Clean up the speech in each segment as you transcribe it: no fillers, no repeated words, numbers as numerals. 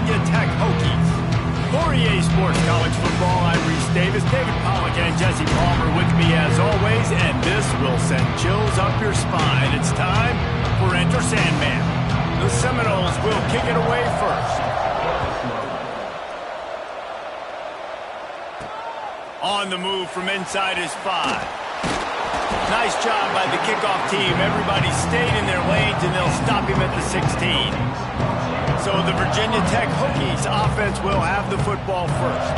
Virginia Tech Hokies. For EA Sports College Football, I'm Reese Davis, David Pollack, and Jesse Palmer with me as always, and this will send chills up your spine. It's time for Enter Sandman. The Seminoles will kick it away first. On the move from inside is 5. Nice job by the kickoff team. Everybody stayed in their lanes, and they'll stop him at the 16. So the Virginia Tech Hokies offense will have the football first.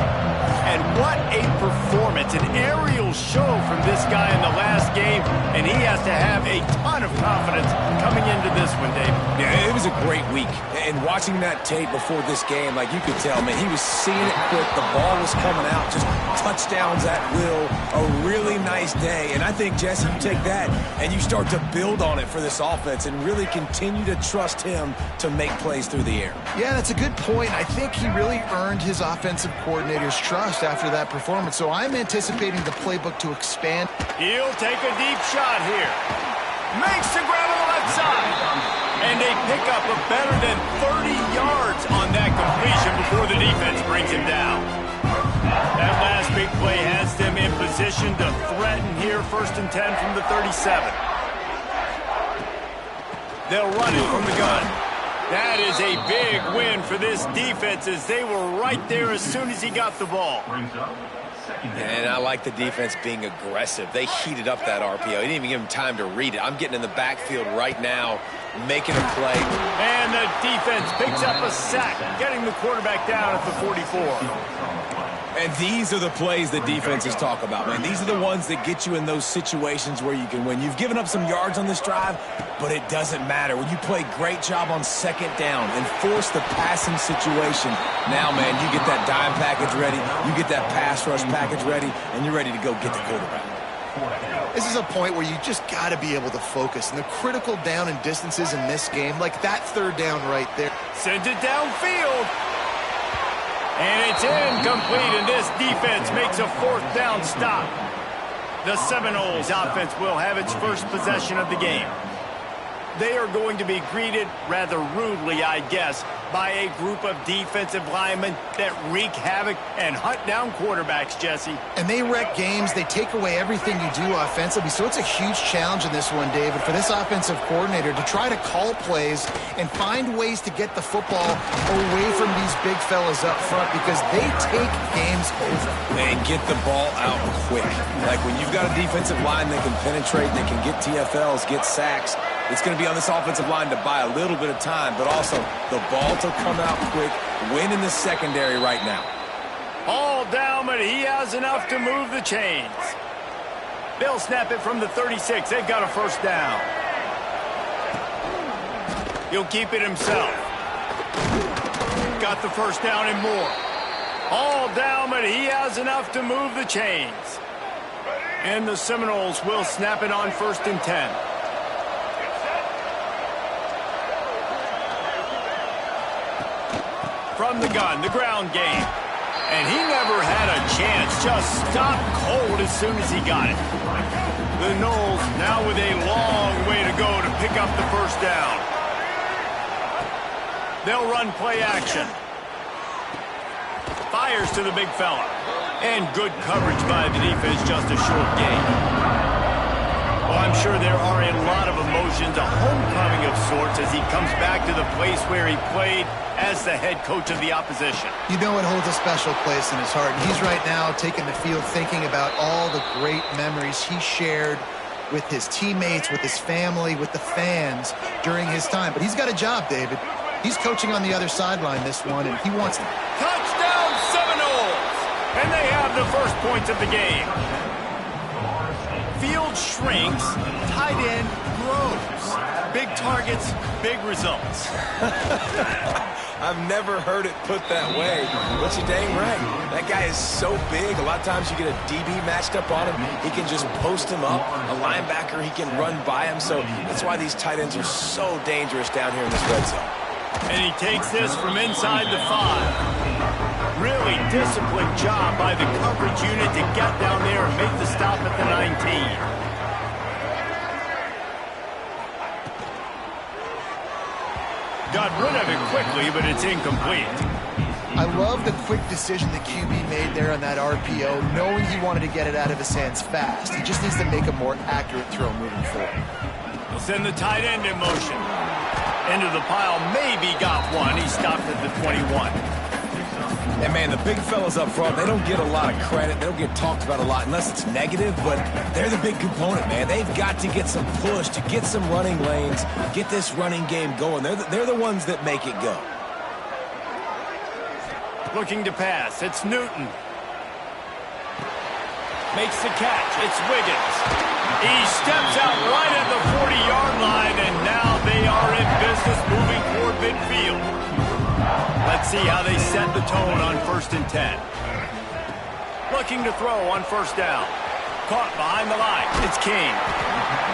And what a performance, an aerial show from this guy in the last game, and he has to have a ton of confidence coming into this one, David. Yeah, it was a great week. And watching that tape before this game, like you could tell, man, he was seeing it quick. The ball was coming out, just touchdowns at will. A really nice day. And I think, Jesse, you take that and you start to build on it for this offense and really continue to trust him to make plays through the air. Yeah, that's a good point. I think he really earned his offensive coordinator's trust after that performance. So I'm anticipating the playbook to expand. He'll take a deep shot here. Makes the grab on the left side. And a pickup of better than 30 yards on that completion before the defense brings him down. That last big play has them in position to threaten here, 1st and 10 from the 37. They'll run it from the gun. That is a big win for this defense as they were right there as soon as he got the ball. And I like the defense being aggressive. They heated up that RPO. He didn't even give him time to read it. I'm getting in the backfield right now, making a play. And the defense picks up a sack, getting the quarterback down at the 44. And these are the plays that defenses talk about, man. These are the ones that get you in those situations where you can win. You've given up some yards on this drive, but it doesn't matter. When you play great job on 2nd down and force the passing situation, now, man, you get that dime package ready, you get that pass rush package ready, and you're ready to go get the quarterback. This is a point where you just got to be able to focus. And the critical down and distances in this game, like that 3rd down right there. Sends it downfield. And it's incomplete, and this defense makes a 4th down stop. The Seminoles offense will have its first possession of the game. They are going to be greeted rather rudely, I guess, by a group of defensive linemen that wreak havoc and hunt down quarterbacks, Jesse. And they wreck games. They take away everything you do offensively. So it's a huge challenge in this one, David, for this offensive coordinator to try to call plays and find ways to get the football away from these big fellas up front because they take games over. And get the ball out quick. Like when you've got a defensive line that can penetrate, that can get TFLs, get sacks, it's going to be on this offensive line to buy a little bit of time, but also the ball to come out quick, win in the secondary right now. All down, but he has enough to move the chains. They'll snap it from the 36. They've got a 1st down. He'll keep it himself. Got the 1st down and more. All down, but he has enough to move the chains. And the Seminoles will snap it on 1st and 10. From the gun, the ground game. And he never had a chance. Just stopped cold as soon as he got it. The Noles now with a long way to go to pick up the 1st down. They'll run play action. Fires to the big fella. And good coverage by the defense, just a short gain. Well, I'm sure there are a lot of emotions, a homecoming of sorts as he comes back to the place where he played as the head coach of the opposition. You know it holds a special place in his heart. And he's right now taking the field thinking about all the great memories he shared with his teammates, with his family, with the fans during his time. But he's got a job, David. He's coaching on the other sideline this one, and he wants to. Touchdown Seminoles! And they have the first points of the game. Field shrinks, tight end grows. Big targets, big results. I've never heard it put that way, but you're dang right. That guy is so big. A lot of times you get a DB matched up on him. He can just post him up. A linebacker, he can run by him. So that's why these tight ends are so dangerous down here in this red zone. And he takes this from inside the 5. Really disciplined job by the coverage unit to get down there and make the stop at the 19. Got rid of it quickly, but it's incomplete. I love the quick decision the QB made there on that RPO, knowing he wanted to get it out of his hands fast. He just needs to make a more accurate throw moving forward. He'll send the tight end in motion. Into the pile, maybe got one. He stopped at the 21. And, man, the big fellas up front, they don't get a lot of credit. They don't get talked about a lot unless it's negative, but they're the big component, man. They've got to get some push, to get some running lanes, get this running game going. They're the ones that make it go. Looking to pass. It's Newton. Makes the catch. It's Wiggins. He steps out right at the 40-yard line, and now they are in business moving toward midfield. Let's see how they set the tone on 1st and 10. Looking to throw on 1st down. Caught behind the line. It's King.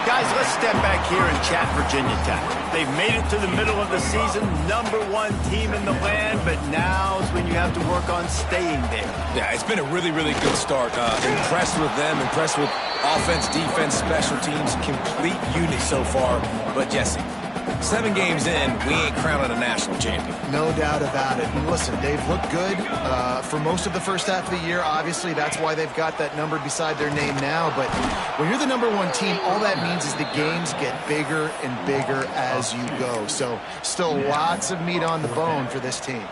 Guys, let's step back here and chat Virginia Tech. They've made it to the middle of the season, #1 team in the land, but now's when you have to work on staying there. Yeah, it's been a really, really good start. Impressed with them, impressed with offense, defense, special teams, complete unit so far. But, Jesse, 7 games in, we ain't crowning a national champion. No doubt about it. And listen, they've looked good for most of the first half of the year. Obviously, that's why they've got that number beside their name now. But when you're the #1 team, all that means is the games get bigger and bigger as you go. So still lots of meat on the bone for this team.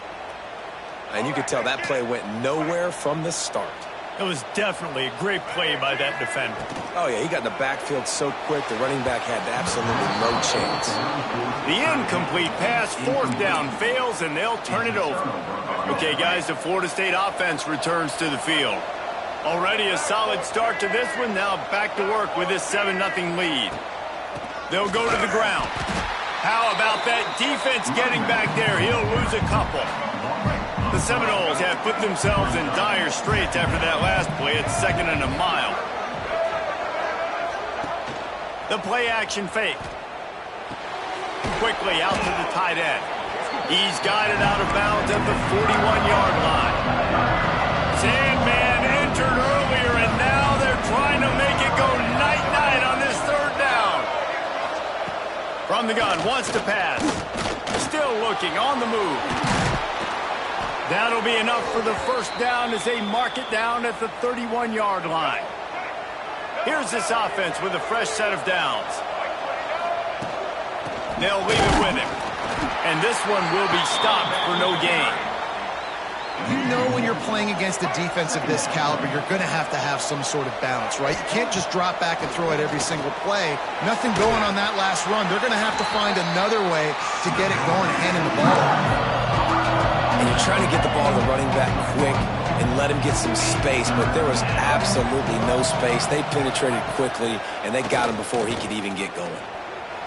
And you could tell that play went nowhere from the start. It was definitely a great play by that defender. Oh, yeah, he got in the backfield so quick, the running back had absolutely no chance. The incomplete pass, 4th down, fails, and they'll turn it over. Okay, guys, the Florida State offense returns to the field. Already a solid start to this one. Now back to work with this 7-0 lead. They'll go to the ground. How about that defense getting back there? He'll lose a couple. The Seminoles have put themselves in dire straits after that last play. It's 2nd and a mile. The play action fake. Quickly out to the tight end. He's got it out of bounds at the 41-yard line. Sandman entered earlier, and now they're trying to make it go night-night on this 3rd down. From the gun, wants to pass. Still looking, on the move. That'll be enough for the 1st down as they mark it down at the 31-yard line. Here's this offense with a fresh set of downs. They'll leave it with him. And this one will be stopped for no gain. You know when you're playing against a defense of this caliber, you're going to have some sort of balance, right? You can't just drop back and throw it every single play. Nothing going on that last run. They're going to have to find another way to get it going and hand him the ball. And you're trying to get the ball to the running back quick and let him get some space, but there was absolutely no space. They penetrated quickly, and they got him before he could even get going.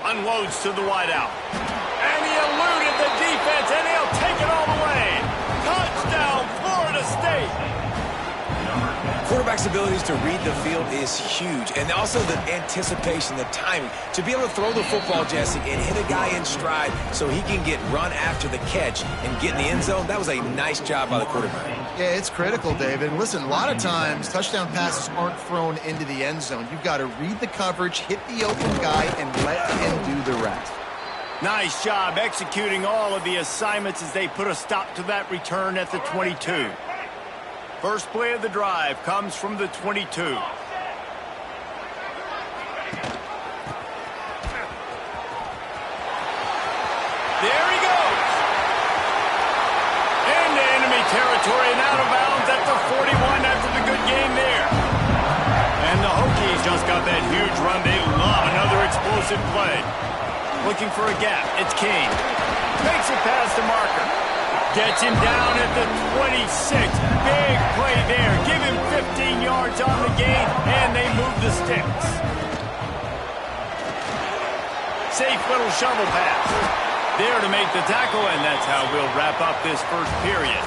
Unloads to the wideout. And he eluded the defense, and he'll take it all the way. Touchdown, Florida State. Quarterback's abilities to read the field is huge, and also the anticipation, the timing. To be able to throw the football, Jesse, and hit a guy in stride so he can get run after the catch and get in the end zone, that was a nice job by the quarterback. Yeah, it's critical, David. And listen, a lot of times touchdown passes aren't thrown into the end zone. You've got to read the coverage, hit the open guy, and let him do the rest. Nice job executing all of the assignments as they put a stop to that return at the 22. First play of the drive comes from the 22. There he goes. Into enemy territory and out of bounds at the 41 after the good game there. And the Hokies just got that huge run. They love another explosive play. Looking for a gap. It's King. Makes it past the marker. Gets him down at the 26. Big play there. Give him 15 yards on the gain, and they move the sticks. Safe little shovel pass. There to make the tackle, and that's how we'll wrap up this first period.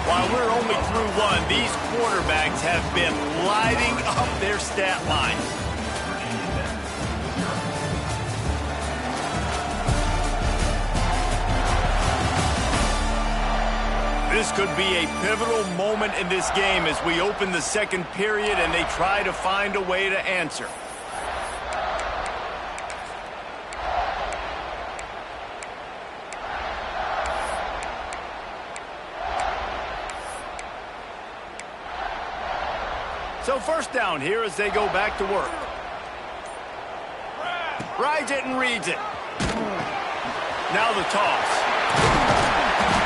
While we're only through one, these quarterbacks have been lighting up their stat line. This could be a pivotal moment in this game as we open the second period and they try to find a way to answer. So first down here as they go back to work. Rides it and reads it. Now the toss.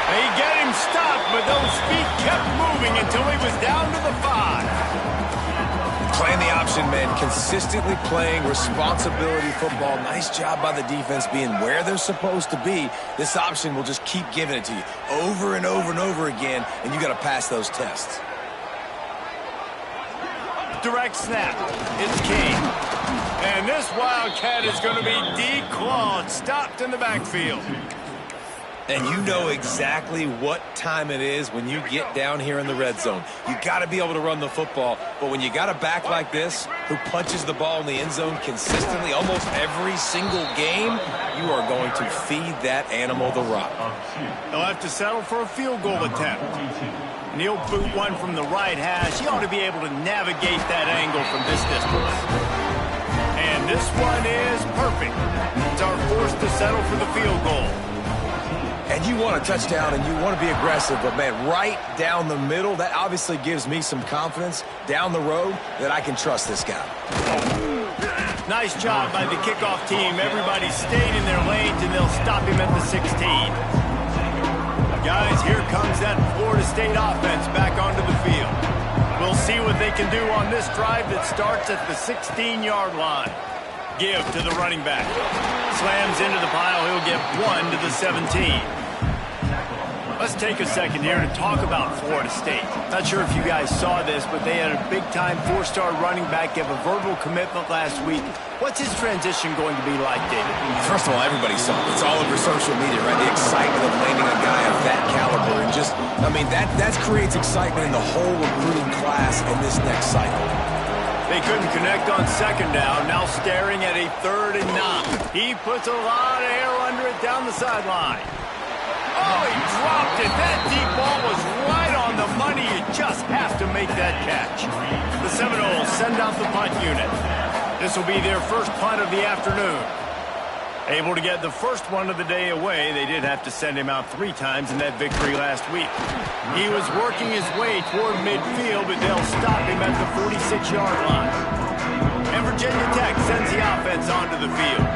They get him stopped, but those feet kept moving until he was down to the 5. Playing the option, man. Consistently playing responsibility football. Nice job by the defense being where they're supposed to be. This option will just keep giving it to you over and over and over again, and you got to pass those tests. Direct snap. It's King. And this Wildcat is going to be declawed, stopped in the backfield. And you know exactly what time it is when you get down here in the red zone. You got to be able to run the football, but when you got a back like this who punches the ball in the end zone consistently almost every single game, you are going to feed that animal the rock. They'll have to settle for a field goal attempt. And he'll boot one from the right hash. He ought to be able to navigate that angle from this distance. And this one is perfect. It's our force to settle for the field goal. And you want a touchdown and you want to be aggressive, but, man, right down the middle, that obviously gives me some confidence down the road that I can trust this guy. Nice job by the kickoff team. Everybody stayed in their lanes, and they'll stop him at the 16. Guys, here comes that Florida State offense back onto the field. We'll see what they can do on this drive that starts at the 16-yard line. Give to the running back. Slams into the pile. He'll get 1 to the 17. Let's take a second here to talk about Florida State. Not sure if you guys saw this, but they had a big-time 4-star running back give a verbal commitment last week. What's his transition going to be like, David? First of all, everybody saw it. It's all over social media, right? The excitement of landing a guy of that caliber. And just, I mean, that creates excitement in the whole recruiting class in this next cycle. They couldn't connect on second down. Now staring at a 3rd and 9. He puts a lot of air under it down the sideline. Oh, he dropped it. That deep ball was right on the money. You just have to make that catch. The Seminoles send out the punt unit. This will be their first punt of the afternoon. Able to get the first one of the day away. They did have to send him out 3 times in that victory last week. He was working his way toward midfield, but they'll stop him at the 46-yard line. And Virginia Tech sends the offense onto the field.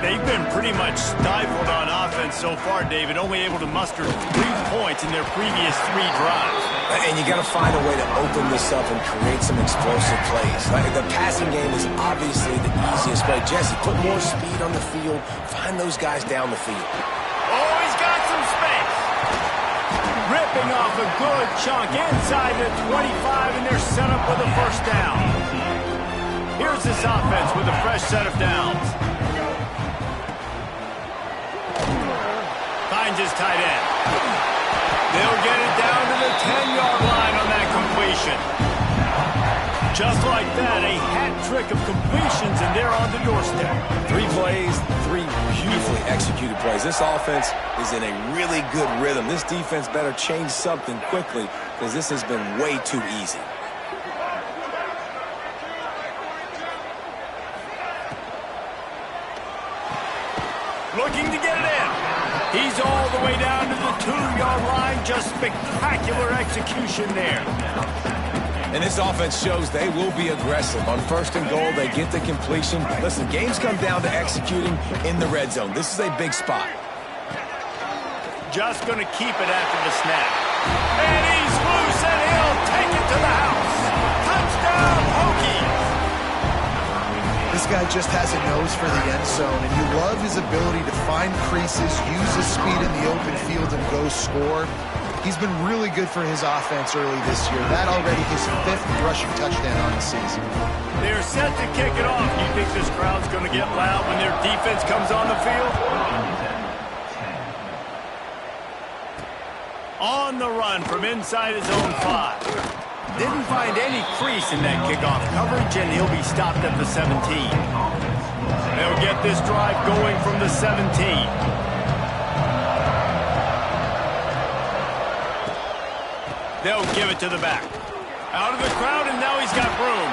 They've been pretty much stifled on offense so far, David, only able to muster 3 points in their previous 3 drives. And you got to find a way to open this up and create some explosive plays. Like, the passing game is obviously the easiest way. Jesse, put more speed on the field. Find those guys down the field. Oh, he's got some space. Ripping off a good chunk inside the 25, and they're set up with a first down. Here's this offense with a fresh set of downs. Finds his tight end. They'll get it down to the 10-yard line on that completion. Just like that, a hat trick of completions, and they're on the doorstep. 3 plays, 3 beautifully executed plays. This offense is in a really good rhythm. This defense better change something quickly because this has been way too easy. Looking to get it in. He's all the way down to the 2-yard line. Just spectacular execution there. And this offense shows they will be aggressive. On 1st and goal, they get the completion. Listen, games come down to executing in the red zone. This is a big spot. Just going to keep it after the snap. And he's loose, and he'll take it to the house. Touchdown, Hokies! This guy just has a nose for the end zone, and you love his ability to find creases, use his speed in the open field, and go score. He's been really good for his offense early this year. That already his 5th rushing touchdown on the season. They're set to kick it off. You think this crowd's going to get loud when their defense comes on the field? On the run from inside his own 5. Didn't find any crease in that kickoff coverage, and he'll be stopped at the 17. They'll get this drive going from the 17. They'll give it to the back. Out of the crowd, and now he's got room.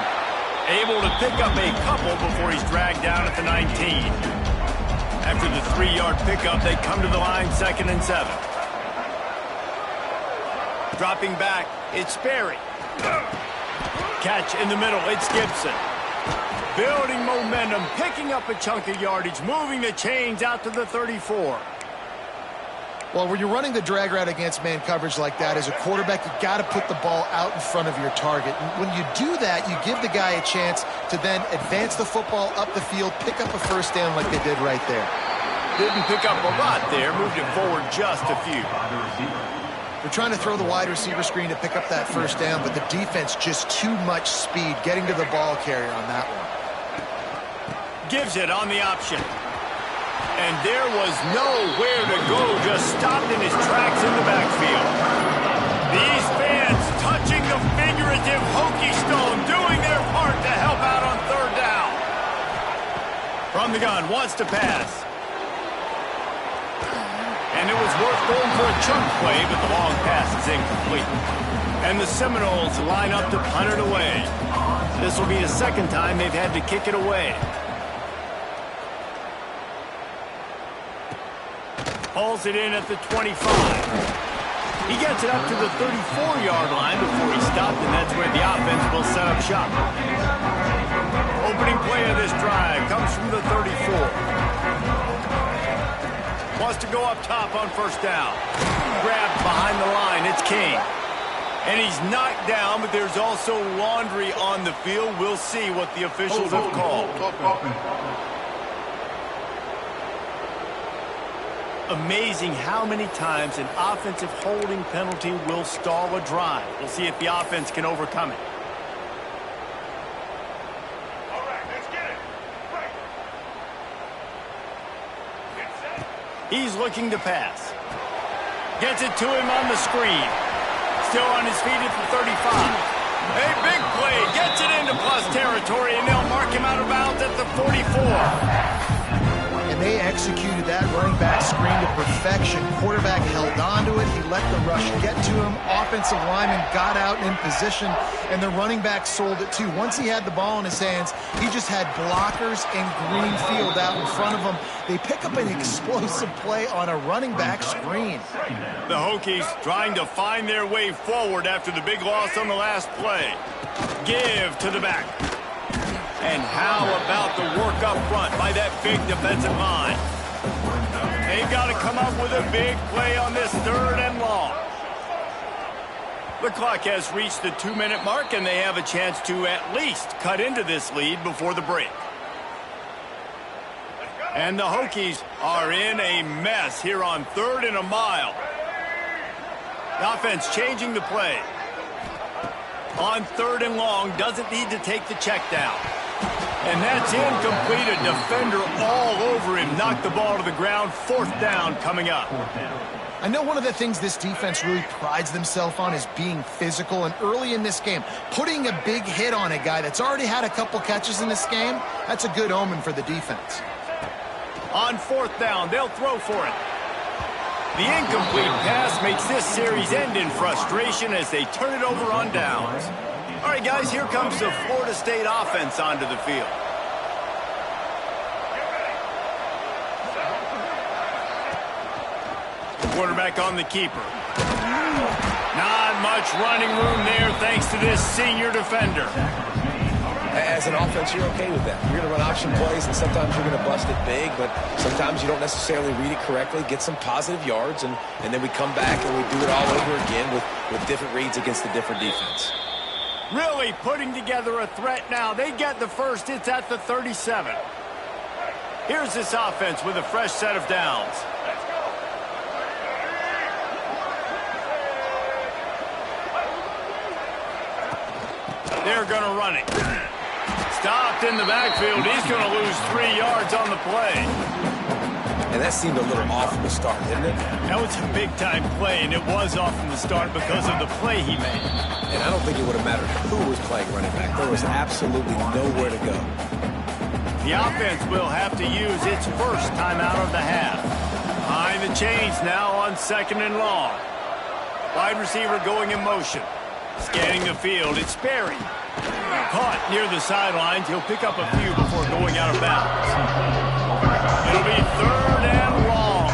Able to pick up a couple before he's dragged down at the 19. After the 3-yard pickup, they come to the line 2nd and 7. Dropping back, it's Sperry. Catch in the middle. It's Gibson. Building momentum, picking up a chunk of yardage, moving the chains out to the 34. Well, when you're running the drag route against man coverage like that, as a quarterback, you got to put the ball out in front of your target. And when you do that, you give the guy a chance to then advance the football up the field, pick up a first down like they did right there. Didn't pick up a lot there, moved it forward just a few. They're trying to throw the wide receiver screen to pick up that first down, but the defense just too much speed getting to the ball carrier on that one. Gives it on the option. And there was nowhere to go, just stopped in his tracks in the backfield. These fans touching the figurative Hokie stone, doing their part to help out on third down. From the gun, wants to pass. And it was worth going for a chunk play, but the long pass is incomplete. And the Seminoles line up to punt it away. This will be the second time they've had to kick it away. Hauls it in at the 25. He gets it up to the 34-yard line before he stopped, and that's where the offense will set up shop. Opening play of this drive comes from the 34. Wants to go up top on first down. Grabbed behind the line. It's King. And he's knocked down, but there's also laundry on the field. We'll see what the officials have called. Amazing how many times an offensive holding penalty will stall a drive. We'll see if the offense can overcome it. All right, let's get it. Right. He's looking to pass. Gets it to him on the screen. Still on his feet at the 35. A big play. Gets it into plus territory, and they'll mark him out of bounds at the 44. And they executed that running back screen to perfection. Quarterback held on to it. He let the rush get to him. Offensive lineman got out in position, and the running back sold it too. Once he had the ball in his hands, he just had blockers and green field out in front of him. They pick up an explosive play on a running back screen. The Hokies trying to find their way forward after the big loss on the last play. Give to the back. And how about the work up front by that big defensive line? They've got to come up with a big play on this third and long. The clock has reached the 2-minute mark, and they have a chance to at least cut into this lead before the break. And the Hokies are in a mess here on 3rd and a mile. The offense changing the play. On 3rd and long, doesn't need to take the check down. And that's incomplete. A defender all over him. Knocked the ball to the ground. 4th down coming up. I know one of the things this defense really prides themselves on is being physical. And early in this game, putting a big hit on a guy that's already had a couple catches in this game, that's a good omen for the defense. On 4th down, they'll throw for it. The incomplete pass makes this series end in frustration as they turn it over on downs. All right, guys, here comes the Florida State offense onto the field. Quarterback on the keeper. Not much running room there thanks to this senior defender. As an offense, you're okay with that. You're going to run option plays, and sometimes you're going to bust it big, but sometimes you don't necessarily read it correctly, get some positive yards, and then we come back and we do it all over again with different reads against the different defense. Really putting together a threat now. They get the first. It's at the 37. Here's this offense with a fresh set of downs. They're going to run it. Stopped in the backfield. He's going to lose 3 yards on the play. And that seemed a little off from the start, didn't it? That was a big-time play, and it was off from the start because of the play he made. And I don't think it would have mattered who was playing running back. There was absolutely nowhere to go. The offense will have to use its first timeout of the half. Behind the chains now on 2nd and long. Wide receiver going in motion. Scanning the field, it's Sperry. Caught near the sidelines. He'll pick up a few before going out of bounds. It'll be 3rd and long.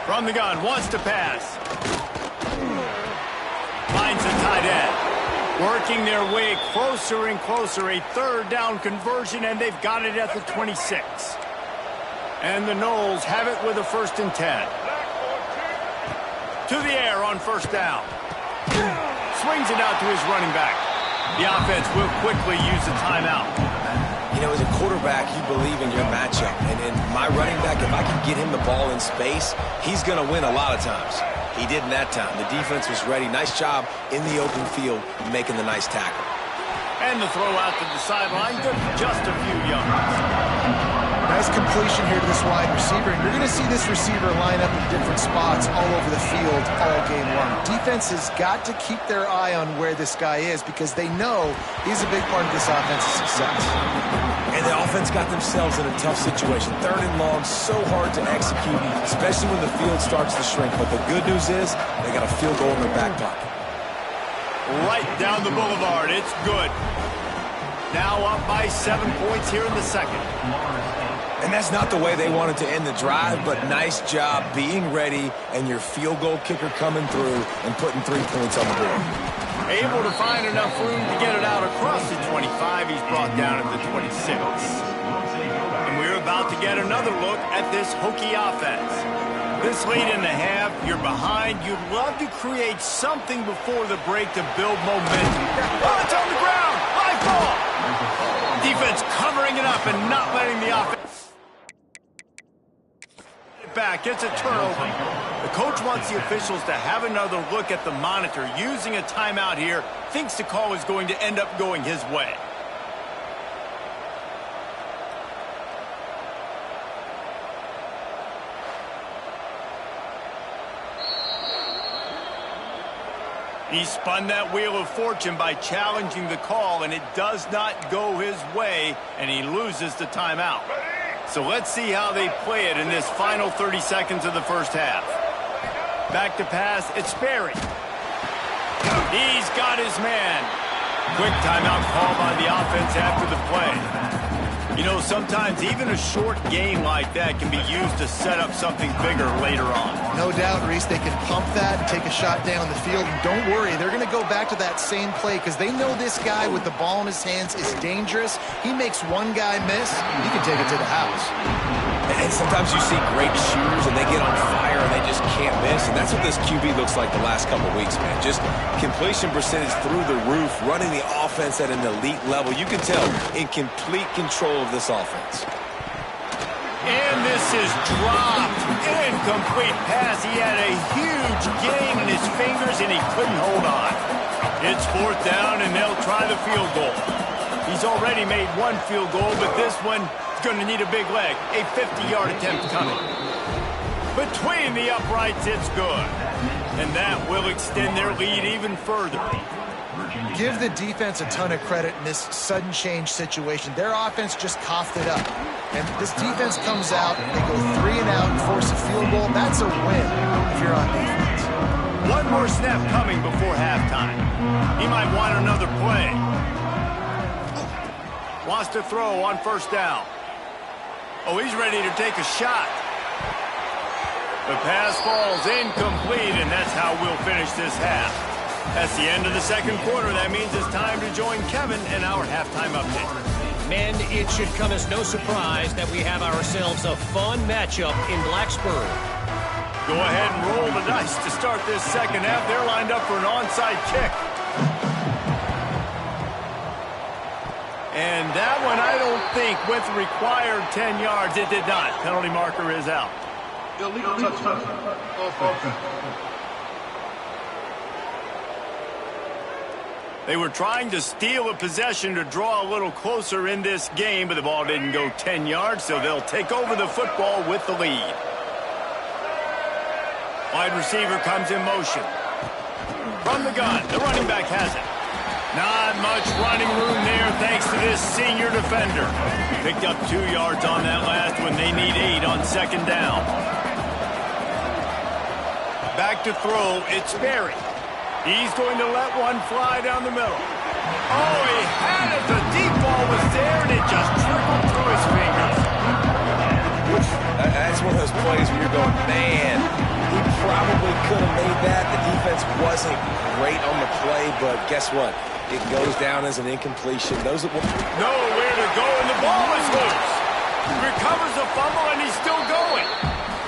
From From the gun, wants to pass. Finds the tight end. Working their way closer and closer. A third down conversion, and they've got it at the 26. And the Noles have it with a 1st and 10. To the air on 1st down. Swings it out to his running back. The offense will quickly use the timeout. You know, as a quarterback, you believe in your matchup. And my running back, if I can get him the ball in space, he's going to win a lot of times. He did in that time. The defense was ready. Nice job in the open field making the nice tackle. And the throw out to the sideline, good for just a few yards. Nice completion here to this wide receiver, and you're going to see this receiver line up in different spots all over the field all game long. Defense has got to keep their eye on where this guy is because they know he's a big part of this offense's success. And the offense got themselves in a tough situation. 3rd and long, so hard to execute, especially when the field starts to shrink. But the good news is they got a field goal in their back pocket. Right down the boulevard, it's good. Now up by 7 points here in the second. And that's not the way they wanted to end the drive, but nice job being ready and your field goal kicker coming through and putting 3 points on the board. Able to find enough room to get it out across the 25. He's brought down at the 26. And we're about to get another look at this Hokie offense. This late in the half, you're behind. You'd love to create something before the break to build momentum. Oh, it's on the ground. High ball. Defense covering it up and not letting the offense back. It's a turnover. The coach wants the officials to have another look at the monitor. Using a timeout here, thinks the call is going to end up going his way. He spun that wheel of fortune by challenging the call, and it does not go his way, and he loses the timeout. So let's see how they play it in this final 30 seconds of the first half. Back to pass, it's Sperry. He's got his man. Quick timeout call by the offense after the play. You know, sometimes even a short game like that can be used to set up something bigger later on. No doubt, Reese, they can pump that and take a shot down the field. And don't worry, they're going to go back to that same play because they know this guy with the ball in his hands is dangerous. He makes one guy miss, he can take it to the house. And sometimes you see great shooters and they get on fire and they just can't miss. And that's what this QB looks like the last couple weeks, man. Just completion percentage through the roof, running the offense at an elite level. You can tell in complete control of this offense. And this is dropped. Incomplete pass. He had a huge gain in his fingers and he couldn't hold on. It's 4th down and they'll try the field goal. He's already made one field goal, but this one is going to need a big leg. A 50-yard attempt coming. Between the uprights, it's good. And that will extend their lead even further. Give the defense a ton of credit in this sudden change situation. Their offense just coughed it up. And this defense comes out, they go 3 and out and force a field goal. That's a win if you're on defense. One more snap coming before halftime. He might want another play. Wants to throw on 1st down. Oh, he's ready to take a shot. The pass falls incomplete, and that's how we'll finish this half. That's the end of the second quarter. That means it's time to join Kevin in our halftime update. Men, it should come as no surprise that we have ourselves a fun matchup in Blacksburg. Go ahead and roll the dice to start this second half. They're lined up for an onside kick. And that one, I don't think, with required 10 yards, it did not. Penalty marker is out. Illegal touchdown. Offense. They were trying to steal a possession to draw a little closer in this game, but the ball didn't go 10 yards, so they'll take over the football with the lead. Wide receiver comes in motion. From the gun, the running back has it. Not much running room there thanks to this senior defender. Picked up 2 yards on that last one. They need 8 on 2nd down. Back to throw, it's Sperry. He's going to let one fly down the middle. Oh, he had it. The deep ball was there, and it just trickled through his fingers. That's one of those plays where you're going, man, who could have made that. The defense wasn't great on the play, but guess what? It goes down as an incompletion. Nowhere to go, and the ball is loose. Recovers the fumble, and he's still going.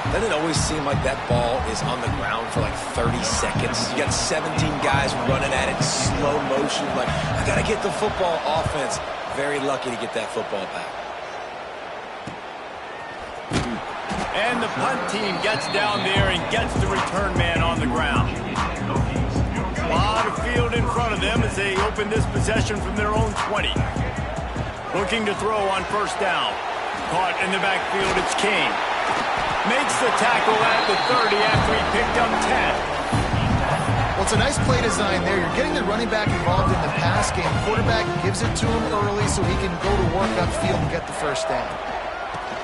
Doesn't it always seem like that ball is on the ground for like 30 seconds? You got 17 guys running at it, slow motion. Like, I got to get the football. Offense, very lucky to get that football back. And the punt team gets down there and gets the return man on the ground. A lot of field in front of them as they open this possession from their own 20. Looking to throw on first down. Caught in the backfield, it's King. Makes the tackle at the 30 after he picked up 10. Well, it's a nice play design there. You're getting the running back involved in the pass game. Quarterback gives it to him early so he can go to work upfield and get the first down.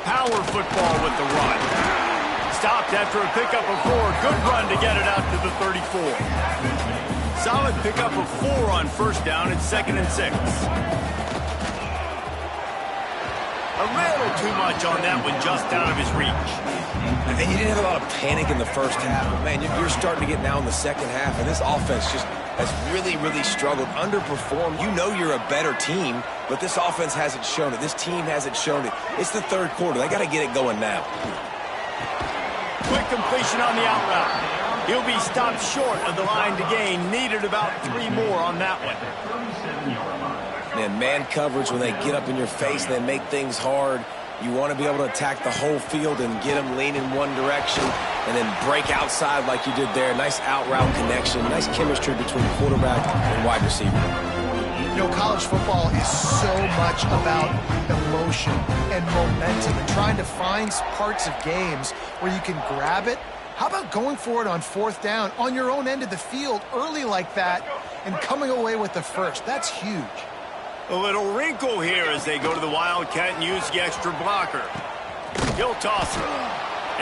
Power football with the run. Stopped after a pickup of 4. Good run to get it out to the 34. Solid pickup of 4 on first down. It's 2nd and 6. A little too much on that one, just out of his reach. And you didn't have a lot of panic in the first half. But man, you're starting to get now in the second half, and this offense just has really, really struggled, underperformed. You know you're a better team, but this offense hasn't shown it. This team hasn't shown it. It's the third quarter. They got to get it going now. Quick completion on the out route. He'll be stopped short of the line to gain. Needed about 3 more on that one. Man coverage, when they get up in your face, they make things hard. You want to be able to attack the whole field and get them lean in one direction and then break outside like you did there. Nice out route connection. Nice chemistry between quarterback and wide receiver. You know, college football is so much about emotion and momentum and trying to find parts of games where you can grab it. How about going for it on fourth down on your own end of the field early like that and coming away with the first? That's huge. A little wrinkle here as they go to the Wildcat and use the extra blocker. He'll toss it.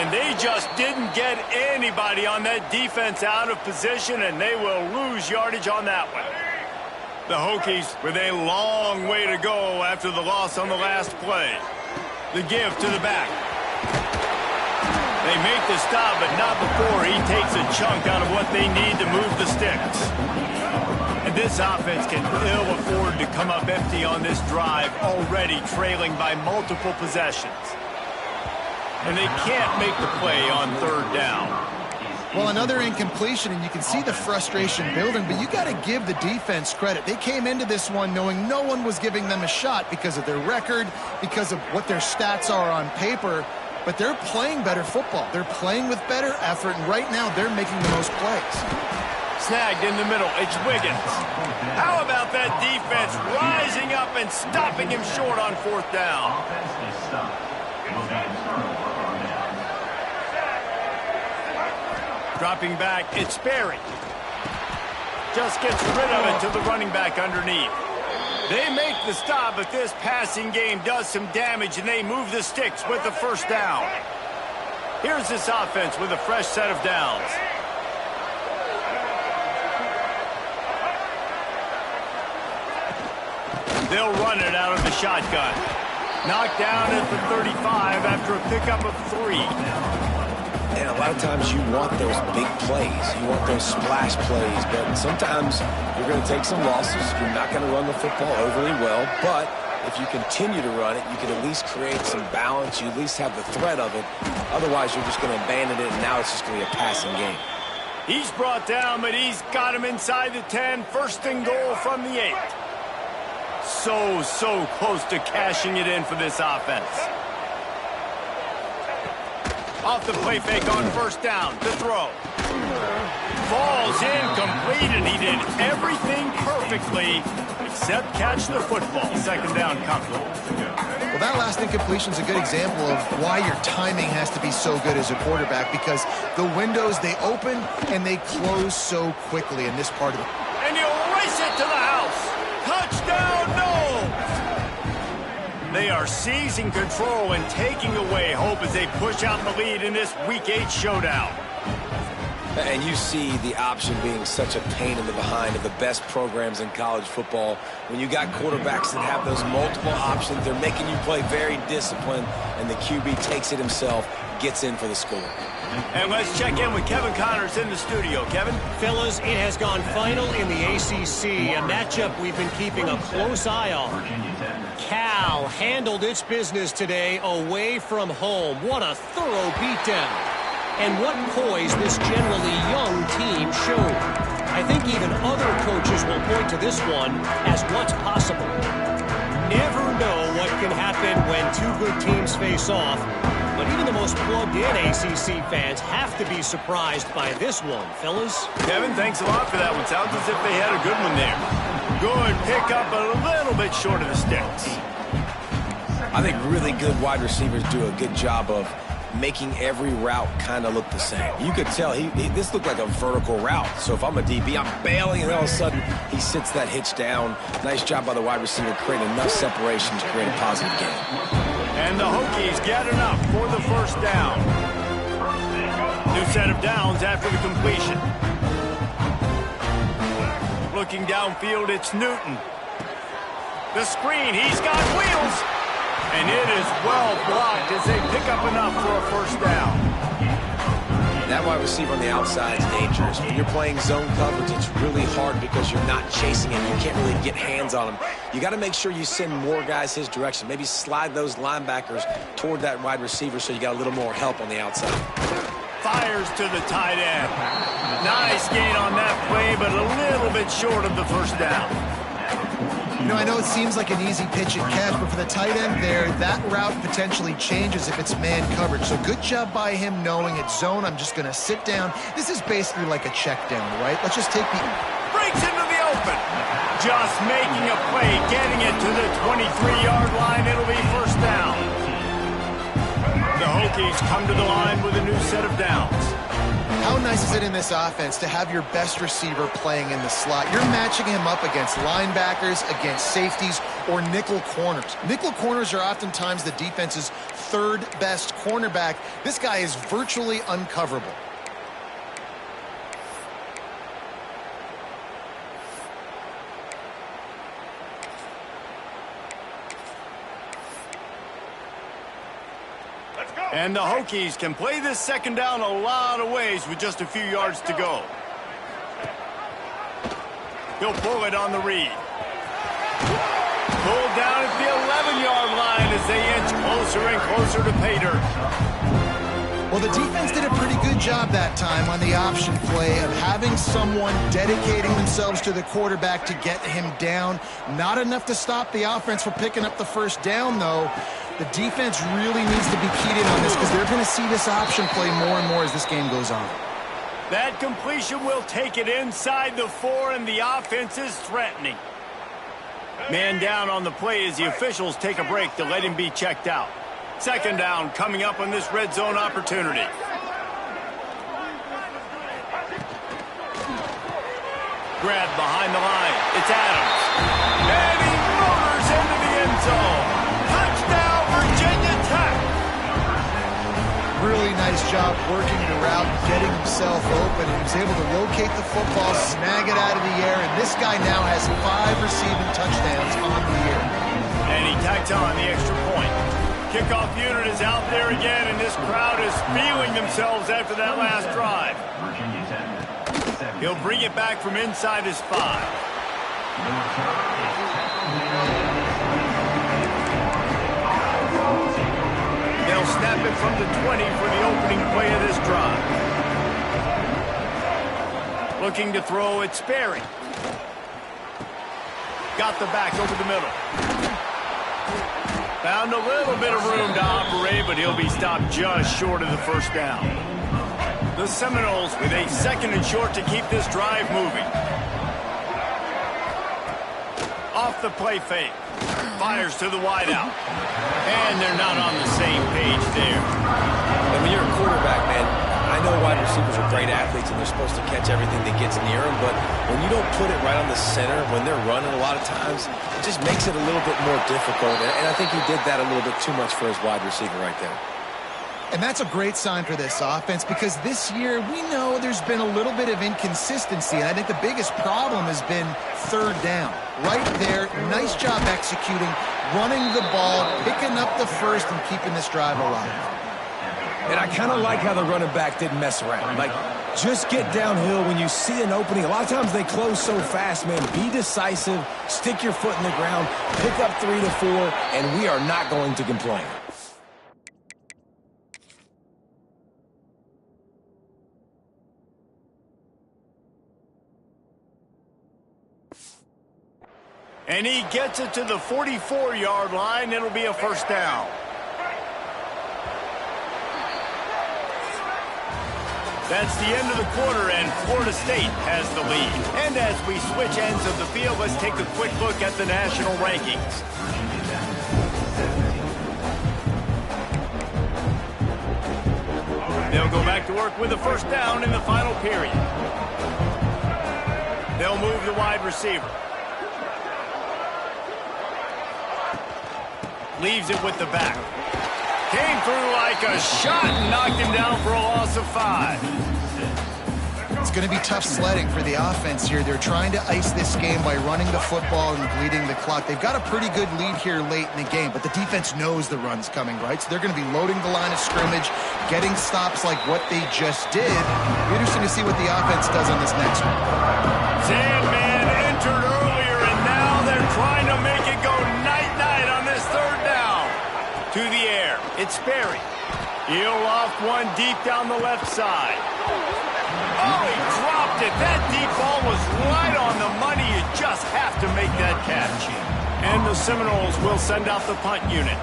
And they just didn't get anybody on that defense out of position, and they will lose yardage on that one. The Hokies with a long way to go after the loss on the last play. The give to the back. They make the stop, but not before he takes a chunk out of what they need to move the sticks. And this offense can ill afford to come up empty on this drive, already trailing by multiple possessions. And they can't make the play on third down. Well, another incompletion, and you can see the frustration building, but you got to give the defense credit. They came into this one knowing no one was giving them a shot because of their record, because of what their stats are on paper, but they're playing better football. They're playing with better effort, and right now they're making the most plays. Snagged in the middle, it's Wiggins. How about that defense rising up and stopping him short on fourth down? Dropping back, it's Sperry. Just gets rid of it to the running back underneath. They make the stop, but this passing game does some damage, and they move the sticks with the first down. Here's this offense with a fresh set of downs. They'll run it out of the shotgun. Knocked down at the 35 after a pickup of 3. And a lot of times you want those big plays. You want those splash plays. But sometimes you're going to take some losses. You're not going to run the football overly well. But if you continue to run it, you can at least create some balance. You at least have the threat of it. Otherwise, you're just going to abandon it, and now it's just going to be a passing game. He's brought down, but he's got him inside the 10. First and goal from the 8. So close to cashing it in for this offense. Off the play fake on first down. The throw. Falls incomplete, and he did everything perfectly except catch the football. Second down comfortable. Well, that last incompletion is a good example of why your timing has to be so good as a quarterback, because the windows, they open and they close so quickly in this part of the... And he'll race it to the house. Touchdown, Knowles! They are seizing control and taking away hope as they push out the lead in this Week 8 showdown. And you see the option being such a pain in the behind of the best programs in college football. When you got quarterbacks that have those multiple options, they're making you play very disciplined, and the QB takes it himself, gets in for the score. And let's check in with Kevin Connors in the studio. Kevin? Fellas, it has gone final in the ACC, a matchup we've been keeping a close eye on. Cal handled its business today away from home. What a thorough beatdown. And what poise this generally young team showed. I think even other coaches will point to this one as what's possible. Never know what can happen when two good teams face off. But even the most plugged-in ACC fans have to be surprised by this one, fellas. Kevin, thanks a lot for that one. Sounds as if they had a good one there. Good pick up a little bit short of the sticks. I think really good wide receivers do a good job of making every route kind of look the same. You could tell this looked like a vertical route. So if I'm a DB, I'm bailing, and all of a sudden he sits that hitch down. Nice job by the wide receiver, creating enough separation to create a positive gain. And the Hokies get enough for the first down. New set of downs after the completion. Looking downfield, it's Newton. The screen, he's got wheels. And it is well blocked as they pick up enough for a first down. That wide receiver on the outside is dangerous. When you're playing zone coverage, it's really hard because you're not chasing him. You can't really get hands on him. You got to make sure you send more guys his direction. Maybe slide those linebackers toward that wide receiver so you got a little more help on the outside. Fires to the tight end. Nice gain on that play, but a little bit short of the first down. You know, I know it seems like an easy pitch and catch, but for the tight end there, that route potentially changes if it's man coverage. So good job by him knowing it's zone. I'm just going to sit down. This is basically like a check down, right? Let's just take the... Breaks into the open. Just making a play, getting it to the 23-yard line. It'll be first down. The Hokies come to the line with a new set of downs. How nice is it in this offense to have your best receiver playing in the slot? You're matching him up against linebackers, against safeties, or nickel corners. Nickel corners are oftentimes the defense's third best cornerback. This guy is virtually uncoverable. And the Hokies can play this second down a lot of ways with just a few yards to go. He'll pull it on the read. Pulled down at the 11-yard line as they inch closer and closer to pay dirt. Well, the defense did a pretty good job that time on the option play of having someone dedicating themselves to the quarterback to get him down. Not enough to stop the offense from picking up the first down, though. The defense really needs to be keyed in on this because they're going to see this option play more and more as this game goes on. That completion will take it inside the 4, and the offense is threatening. Man down on the play as the officials take a break to let him be checked out. Second down coming up on this red zone opportunity. Grab behind the line. It's Adams. And he motors into the end zone. Touchdown, Virginia Tech. Really nice job working the route, getting himself open. He was able to locate the football, snag it out of the air, and this guy now has 5 receiving touchdowns on the year. And he tacks on the extra point. Kickoff unit is out there again, and this crowd is feeling themselves after that last drive. He'll bring it back from inside his 5. They'll snap it from the 20 for the opening play of this drive. Looking to throw, it's Sperry. Got the back over the middle. Found a little bit of room to operate, but he'll be stopped just short of the first down. The Seminoles with a second and short to keep this drive moving. Off the play fake. Fires to the wideout. And they're not on the same page there. And when you're a quarterback, man, I know wide receivers are great athletes and they're supposed to catch everything that gets near them, but when you don't put it right on the center, when they're running a lot of times, it just makes it a little bit more difficult. And I think he did that a little bit too much for his wide receiver right there. And that's a great sign for this offense because this year we know there's been a little bit of inconsistency, and I think the biggest problem has been third down. Right there, nice job executing, running the ball, picking up the first, and keeping this drive alive. And I kind of like how the running back didn't mess around. Like, just get downhill when you see an opening. A lot of times they close so fast, man. Be decisive, stick your foot in the ground, pick up 3 to 4, and we are not going to complain. And he gets it to the 44-yard line. It'll be a first down. That's the end of the quarter, and Florida State has the lead. And as we switch ends of the field, let's take a quick look at the national rankings. They'll go back to work with a first down in the final period. They'll move the wide receiver. Leaves it with the back. Came through like a shot and knocked him down for a loss of 5. It's going to be tough sledding for the offense here. They're trying to ice this game by running the football and bleeding the clock. They've got a pretty good lead here late in the game, but the defense knows the run's coming, right? So they're going to be loading the line of scrimmage, getting stops like what they just did. It'll be interesting to see what the offense does on this next one. Sandman entered earlier, and now they're trying to make it go night-night on this third down. To the air, it's Sperry. He'll loft one deep down the left side. Oh, he dropped it. That deep ball was right on the money. You just have to make that catch. And the Seminoles will send out the punt unit.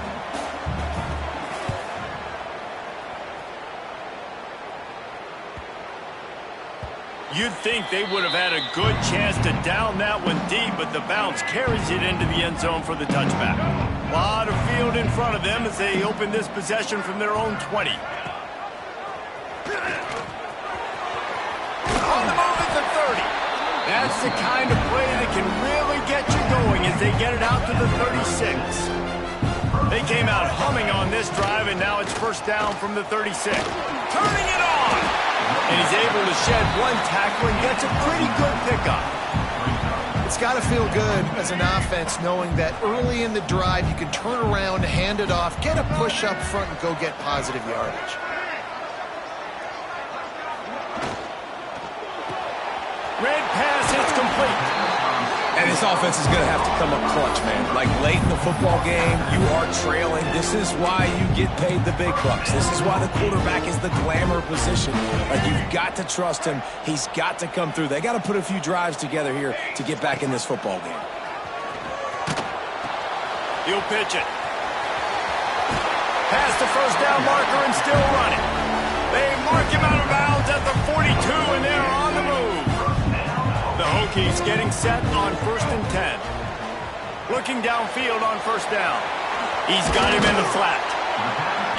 You'd think they would have had a good chance to down that one deep, but the bounce carries it into the end zone for the touchback. A lot of field in front of them as they open this possession from their own 20. On the move at the 30. That's the kind of play that can really get you going as they get it out to the 36. They came out humming on this drive, and now it's first down from the 36. Turning it on! And he's able to shed one tackle and gets a pretty good pickup. It's got to feel good as an offense knowing that early in the drive you can turn around, hand it off, get a push up front, and go get positive yardage. Red pass hits complete. And this offense is going to have to come up clutch, man. Like late in the football game, you are trailing. This is why you get paid the big bucks. This is why the quarterback is the glamour position. Like, you've got to trust him. He's got to come through. They got to put a few drives together here to get back in this football game. He'll pitch it. Past the first down marker and still running. They mark him out of bounds at the 42, and they're on the move. The Hokies getting set on 1st and 10. Looking downfield on first down. He's got him in the flat.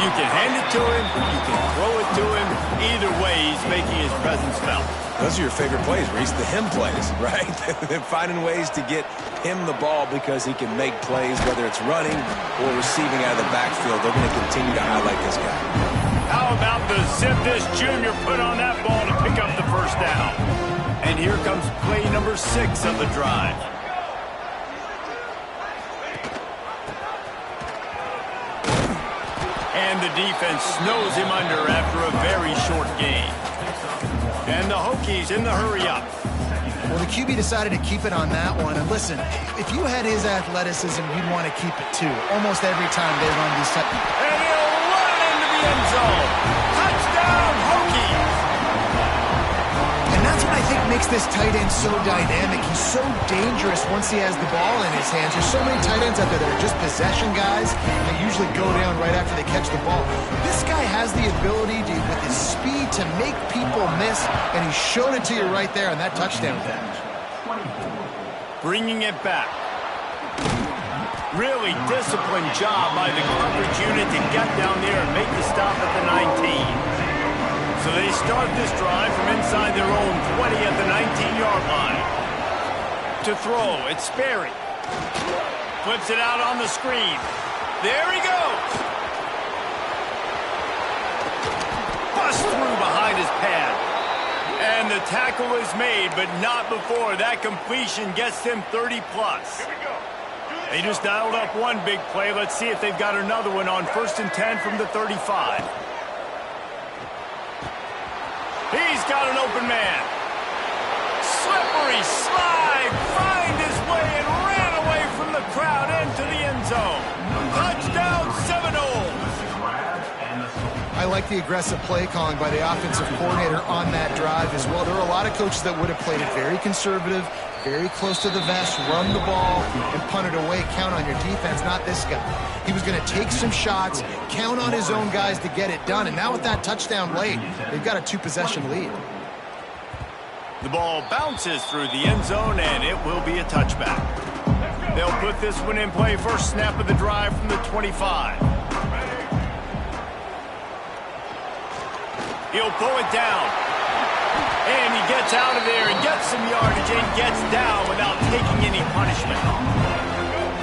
You can hand it to him, you can throw it to him. Either way, he's making his presence felt. Those are your favorite plays, Reese, the him plays, right? They're finding ways to get him the ball because he can make plays, whether it's running or receiving out of the backfield. They're going to continue to highlight this guy. How about the zip this junior put on that ball to pick up the first down? And here comes play number 6 of the drive. And the defense snows him under after a very short game. And the Hokies in the hurry up. Well, the QB decided to keep it on that one. And listen, if you had his athleticism, you'd want to keep it too. Almost every time they run these types. And he'll run it into the end zone. Touchdown, Hokies! And that's what I think makes this tight end so dynamic. He's so dangerous once he has the ball in his hands. There's so many tight ends out there that are just possession guys. They usually go down right after they catch the ball. This guy has the ability to, with his speed, to make people miss, and he showed it to you right there on that touchdown catch. Bringing it back. Really disciplined job by the coverage unit to get down there and make the stop at the 19. So they start this drive from inside their own 20 at the 19-yard line. To throw, it's Sperry. Flips it out on the screen. There he goes. tackle is made, but not before that completion gets them 30-plus. They just dialed up one big play. Let's see if they've got another one on 1st and 10 from the 35. He's got an open man. Slippery slide, find his way and ran away from the crowd into the end zone. Touchdown Seminoles. I like the aggressive play calling by the offensive coordinator on that drive as well. There are a lot of coaches that would have played it very conservative, very close to the vest, run the ball, and punt it away. Count on your defense, not this guy. He was going to take some shots, count on his own guys to get it done. And now with that touchdown late, they've got a 2-possession lead. The ball bounces through the end zone, and it will be a touchback. They'll put this one in play. First snap of the drive from the 25. He'll pull it down. And he gets out of there and gets some yardage and gets down without taking any punishment.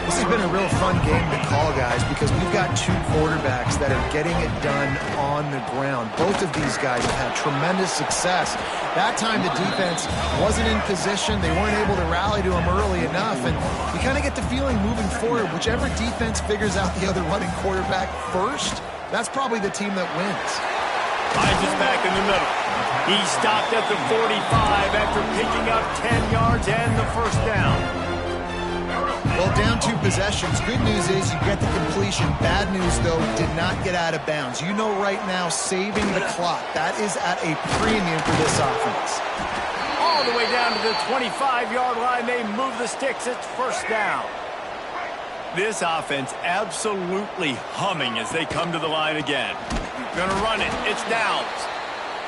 This has been a real fun game to call, guys, because we've got two quarterbacks that are getting it done on the ground. Both of these guys have had tremendous success. That time the defense wasn't in position. They weren't able to rally to him early enough. And you kind of get the feeling moving forward, whichever defense figures out the other running quarterback first, that's probably the team that wins. Finds his back in the middle. He stopped at the 45 after picking up 10 yards and the first down. Well, down 2 possessions. Good news is you get the completion. Bad news, though, did not get out of bounds. You know right now, saving the clock. That is at a premium for this offense. All the way down to the 25-yard line. They move the sticks. It's first down. This offense absolutely humming as they come to the line again. Gonna run it. It's downs.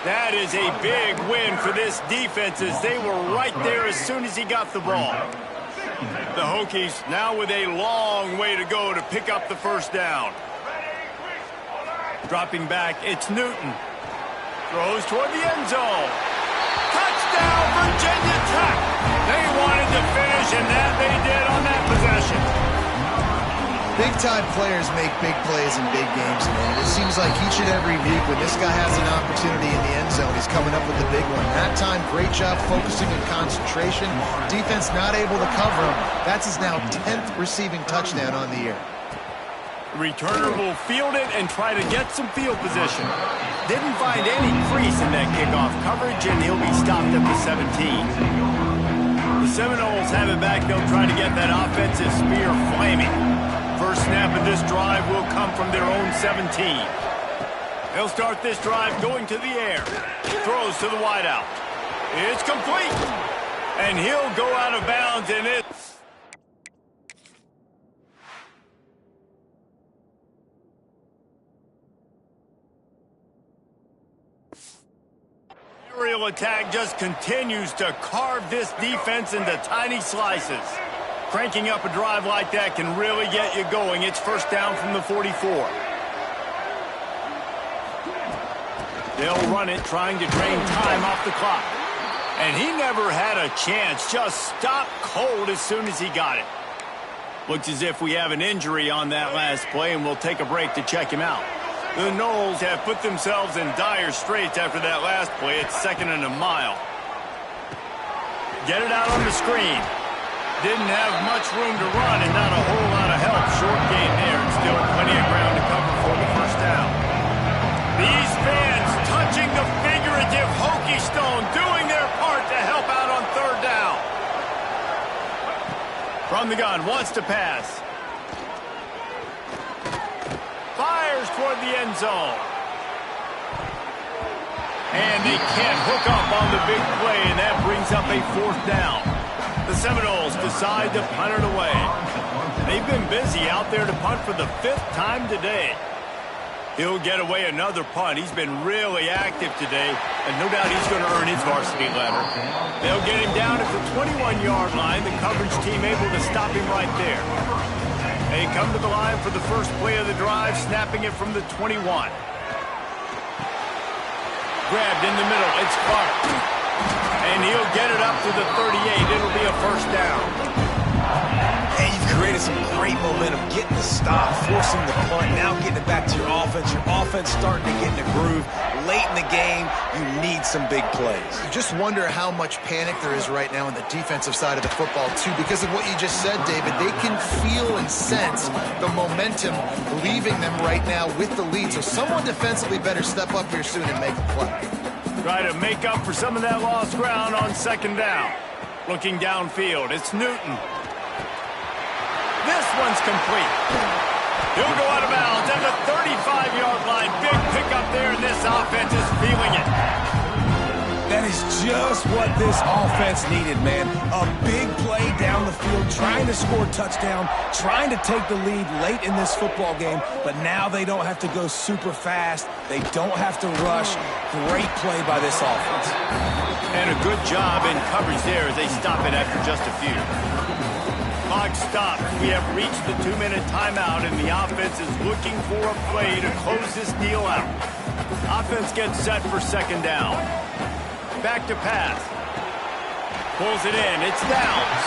That is a big win for this defense as they were right there as soon as he got the ball. The Hokies now with a long way to go to pick up the first down. Dropping back, it's Newton. Throws toward the end zone. Touchdown, Virginia Tech. They wanted to finish, and that they did on that possession. Big-time players make big plays in big games, man. It seems like each and every week when this guy has an opportunity in the end zone, he's coming up with the big one. That time, great job focusing and concentration. Defense not able to cover him. That's his now 10th receiving touchdown on the year. Returner will field it and try to get some field position. Didn't find any crease in that kickoff coverage, and he'll be stopped at the 17. The Seminoles have it back. They'll try to get that offensive spear flaming. First snap of this drive will come from their own 17. They'll start this drive going to the air. Throws to the wideout. It's complete. And he'll go out of bounds, and it's... Aerial attack just continues to carve this defense into tiny slices. Cranking up a drive like that can really get you going. It's first down from the 44. They'll run it, trying to drain time off the clock. And he never had a chance. Just stopped cold as soon as he got it. Looks as if we have an injury on that last play, and we'll take a break to check him out. The Noles have put themselves in dire straits after that last play. It's 2nd and a mile. Get it out on the screen. Didn't have much room to run and not a whole lot of help. Short gain there and still plenty of ground to cover for the first down. These fans touching the figurative Hokie stone, doing their part to help out on 3rd down. From the gun, wants to pass. Fires toward the end zone. And they can't hook up on the big play, and that brings up a 4th down. The Seminoles decide to punt it away. They've been busy out there to punt for the 5th time today. He'll get away another punt. He's been really active today, and no doubt he's going to earn his varsity letter. They'll get him down at the 21-yard line. The coverage team able to stop him right there. They come to the line for the first play of the drive, snapping it from the 21. Grabbed in the middle. It's Clark. And he'll get it up to the 38. It'll be a first down. And you've created created some great momentum, getting the stop, forcing the punt, now getting it back to your offense. Your offense starting to get in the groove. Late in the game, you need some big plays. You just wonder how much panic there is right now on the defensive side of the football, too, because of what you just said, David. They can feel and sense the momentum leaving them right now with the lead. So someone defensively better step up here soon and make a play. Try to make up for some of that lost ground on second down. Looking downfield, it's Newton. This one's complete. He'll go out of bounds at the 35-yard line. Big pickup there, and this offense is feeling it. That is just what this offense needed, man. A big play down the field, trying to score a touchdown, trying to take the lead late in this football game, but now they don't have to go super fast. They don't have to rush. Great play by this offense. And a good job in coverage there as they stop it after just a few. Clock stopped. We have reached the 2-minute timeout, and the offense is looking for a play to close this deal out. Offense gets set for second down. Back to pass. Pulls it in. It's Downs.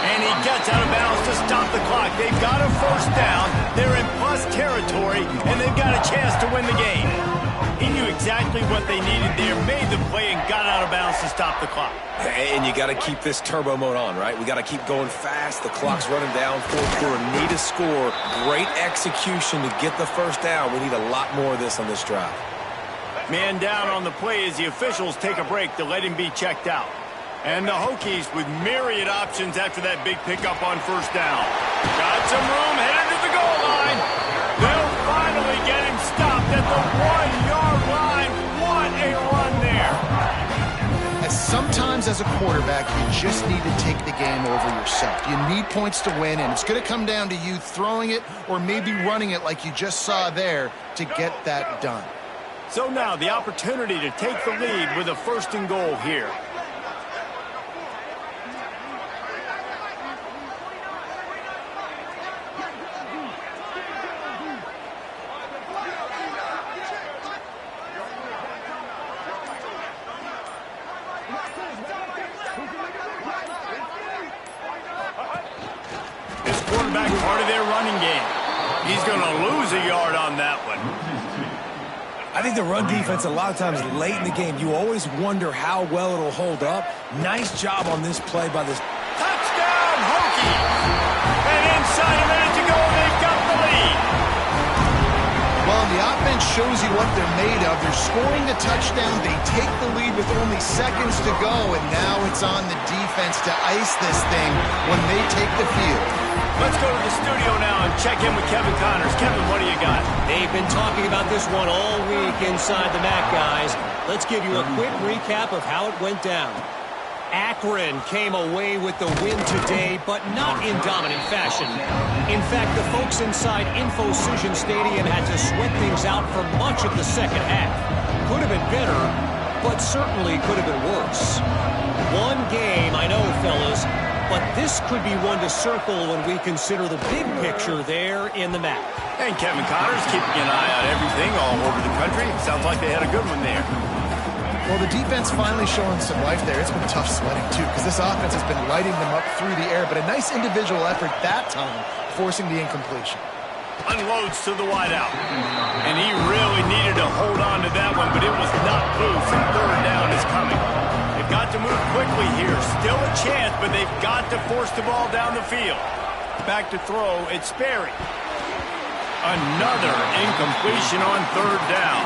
And he gets out of bounds to stop the clock. They've got a first down. They're in plus territory, and they've got a chance to win the game. He knew exactly what they needed there, made the play, and got out of bounds to stop the clock. And you got to keep this turbo mode on, right? We got to keep going fast. The clock's running down. Fourth quarter, need a score. Great execution to get the first down. We need a lot more of this on this drive. Man down on the play as the officials take a break to let him be checked out. And the Hokies with myriad options after that big pickup on first down. Got some room, headed to the goal line. They'll finally get him stopped at the 1-yard line. What a run there. Sometimes as a quarterback, you just need to take the game over yourself. You need points to win, and it's going to come down to you throwing it or maybe running it like you just saw there to get that done. So now the opportunity to take the lead with a first and goal here. This quarterback part of their running game. He's going to lose a yard on that one. I think the run defense, a lot of times late in the game, you always wonder how well it'll hold up. Nice job on this play by this. Touchdown, Hokies! And inside a minute to go, they've got the lead. Well, the offense shows you what they're made of. They're scoring the touchdown. They take the lead with only seconds to go, and now it's on the defense to ice this thing when they take the field. Let's go to the studio now and check in with Kevin Connors. Kevin, what do you got? They've been talking about this one all week inside the MAC, guys. Let's give you a quick recap of how it went down. Akron came away with the win today, but not in dominant fashion. In fact, the folks inside Infocision Stadium had to sweat things out for much of the second half. Could have been better, but certainly could have been worse. One game, I know, fellas, but this could be one to circle when we consider the big picture there in the MAC. And Kevin Connors keeping an eye on everything all over the country. Sounds like they had a good one there. Well, the defense finally showing some life there. It's been tough sledding, too, because this offense has been lighting them up through the air. But a nice individual effort that time, forcing the incompletion. Unloads to the wideout. And he really needed to hold on to that one, but it was not loose, and third down is coming. They've got to move quickly here. Still a chance, but they've got to force the ball down the field. Back to throw, it's Sperry. Another incompletion on third down.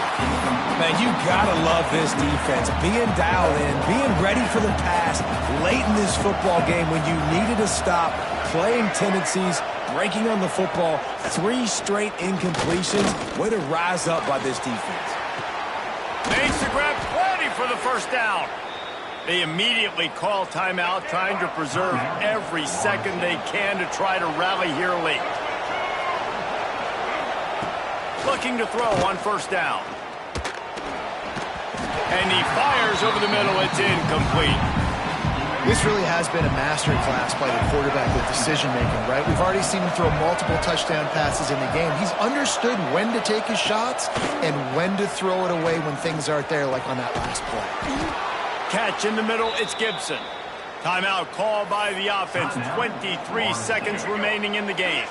Man, you gotta love this defense. Being dialed in, being ready for the pass late in this football game when you needed a stop, playing tendencies, breaking on the football, 3 straight incompletions. Way to rise up by this defense. Makes the grab plenty for the first down. They immediately call timeout, trying to preserve every second they can to try to rally here late. Looking to throw on first down. And he fires over the middle. It's incomplete. This really has been a master class by the quarterback with decision-making, right? We've already seen him throw multiple touchdown passes in the game. He's understood when to take his shots and when to throw it away when things aren't there, like on that last play. Catch in the middle. It's Gibson. Timeout called by the offense. 23 seconds remaining in the game.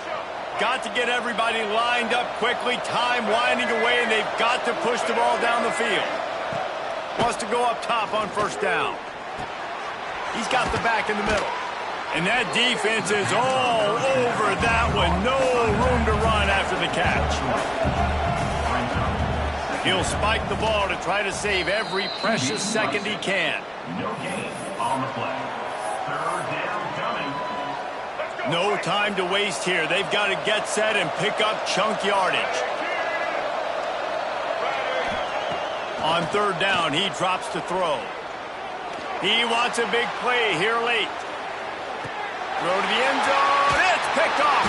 Got to get everybody lined up quickly. Time winding away, and they've got to push the ball down the field. Wants to go up top on first down. He's got the back in the middle. And that defense is all over that one. No room to run after the catch. He'll spike the ball to try to save every precious second he can. No gain on the play. Third down coming. No time to waste here. They've got to get set and pick up chunk yardage. On third down, he drops to throw. He wants a big play here late. Throw to the end zone. It's picked off.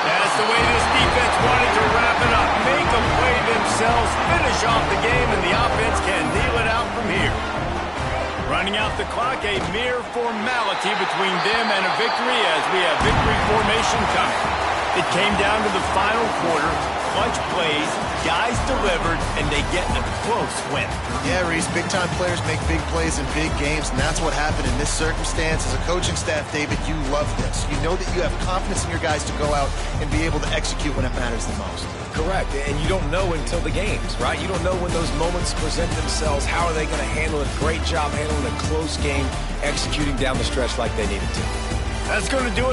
That's the way this defense wanted to wrap it up. Make a play themselves, finish off the game, and the offense can kneel it out from here. Running out the clock, a mere formality between them and a victory as we have victory formation coming. It came down to the final quarter. Clutch plays, guys delivered, and they get a close win. Yeah, Reese, big-time players make big plays in big games, and that's what happened in this circumstance. As a coaching staff, David, you love this. You know that you have confidence in your guys to go out and be able to execute when it matters the most. Correct, and you don't know until the games, right? You don't know when those moments present themselves. How are they going to handle it? Great job handling a close game, executing down the stretch like they needed to. That's going to do it.